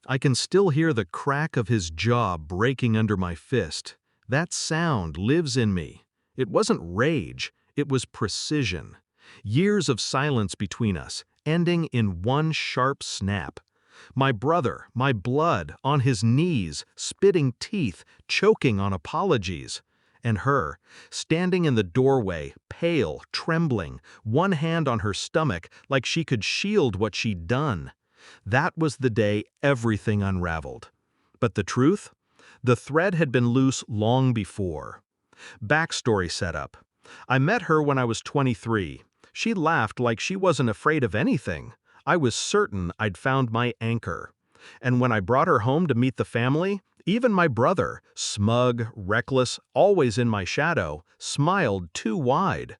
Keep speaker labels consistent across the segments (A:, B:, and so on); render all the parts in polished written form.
A: I can still hear the crack of his jaw breaking under my fist. That sound lives in me. It wasn't rage, it was precision. Years of silence between us, ending in one sharp snap. My brother, my blood, on his knees, spitting teeth, choking on apologies. And her, standing in the doorway, pale, trembling, one hand on her stomach like she could shield what she'd done. That was the day everything unraveled. But the truth? The thread had been loose long before. Backstory setup. I met her when I was 23. She laughed like she wasn't afraid of anything. I was certain I'd found my anchor. And when I brought her home to meet the family, even my brother, smug, reckless, always in my shadow, smiled too wide.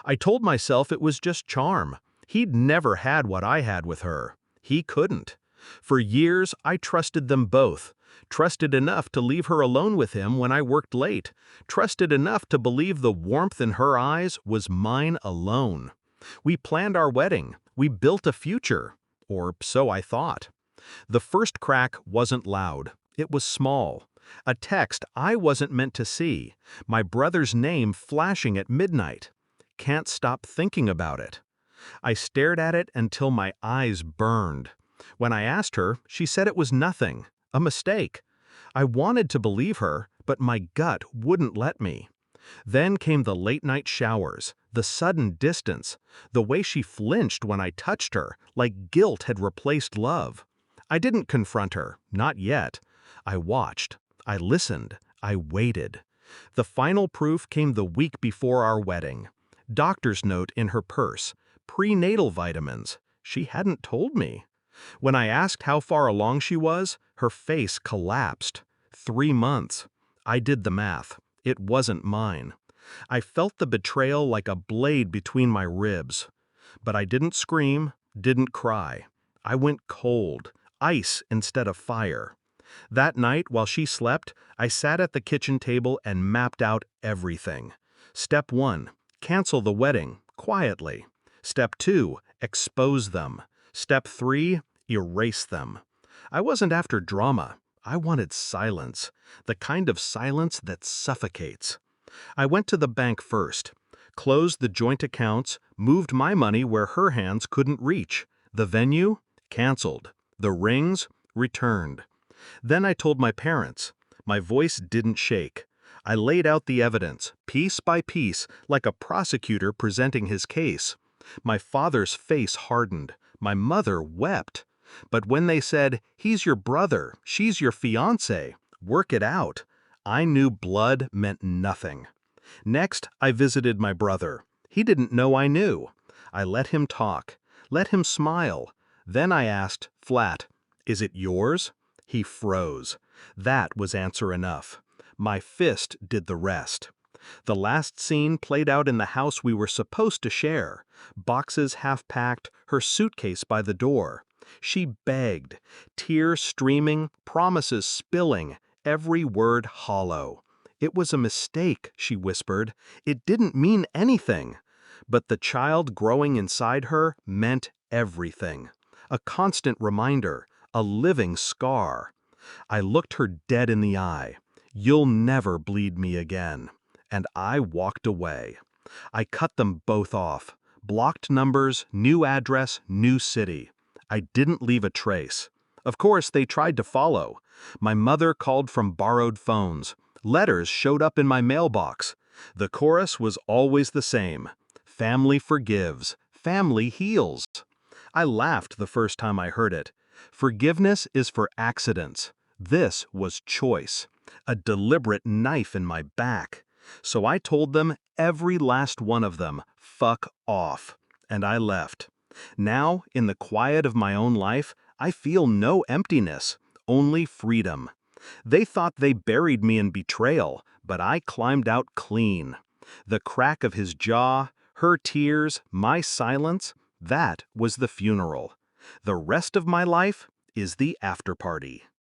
A: I told myself it was just charm. He'd never had what I had with her. He couldn't. For years, I trusted them both. Trusted enough to leave her alone with him when I worked late. Trusted enough to believe the warmth in her eyes was mine alone. We planned our wedding. We built a future. Or so I thought. The first crack wasn't loud. It was small. A text I wasn't meant to see. My brother's name flashing at midnight. Can't stop thinking about it. I stared at it until my eyes burned. When I asked her, she said it was nothing, a mistake. I wanted to believe her, but my gut wouldn't let me. Then came the late-night showers, the sudden distance, the way she flinched when I touched her, like guilt had replaced love. I didn't confront her, not yet. I watched, I listened, I waited. The final proof came the week before our wedding. Doctor's note in her purse, prenatal vitamins. She hadn't told me. When I asked how far along she was, her face collapsed. 3 months. I did the math. It wasn't mine. I felt the betrayal like a blade between my ribs. But I didn't scream, didn't cry. I went cold, ice instead of fire. That night, while she slept, I sat at the kitchen table and mapped out everything. Step 1, cancel the wedding, quietly. Step 2, expose them. Step 3, erase them. I wasn't after drama. I wanted silence, the kind of silence that suffocates. I went to the bank first, closed the joint accounts, moved my money where her hands couldn't reach. The venue? Canceled. The rings? Returned. Then I told my parents. My voice didn't shake. I laid out the evidence, piece by piece, like a prosecutor presenting his case. My father's face hardened. My mother wept. But when they said, "He's your brother, she's your fiancé, work it out," I knew blood meant nothing. Next, I visited my brother. He didn't know I knew. I let him talk, let him smile. Then I asked, flat, "Is it yours?" He froze. That was answer enough. My fist did the rest. The last scene played out in the house we were supposed to share. Boxes half-packed, her suitcase by the door. She begged, tears streaming, promises spilling, every word hollow. "It was a mistake," she whispered. "It didn't mean anything." But the child growing inside her meant everything. A constant reminder, a living scar. I looked her dead in the eye. "You'll never bleed me again." And I walked away. I cut them both off. Blocked numbers, new address, new city. I didn't leave a trace. Of course, they tried to follow. My mother called from borrowed phones. Letters showed up in my mailbox. The chorus was always the same. Family forgives. Family heals. I laughed the first time I heard it. Forgiveness is for accidents. This was choice. A deliberate knife in my back. So I told them, every last one of them, fuck off. And I left. Now, in the quiet of my own life, I feel no emptiness, only freedom. They thought they buried me in betrayal, but I climbed out clean. The crack of his jaw, her tears, my silence, that was the funeral. The rest of my life is the after party.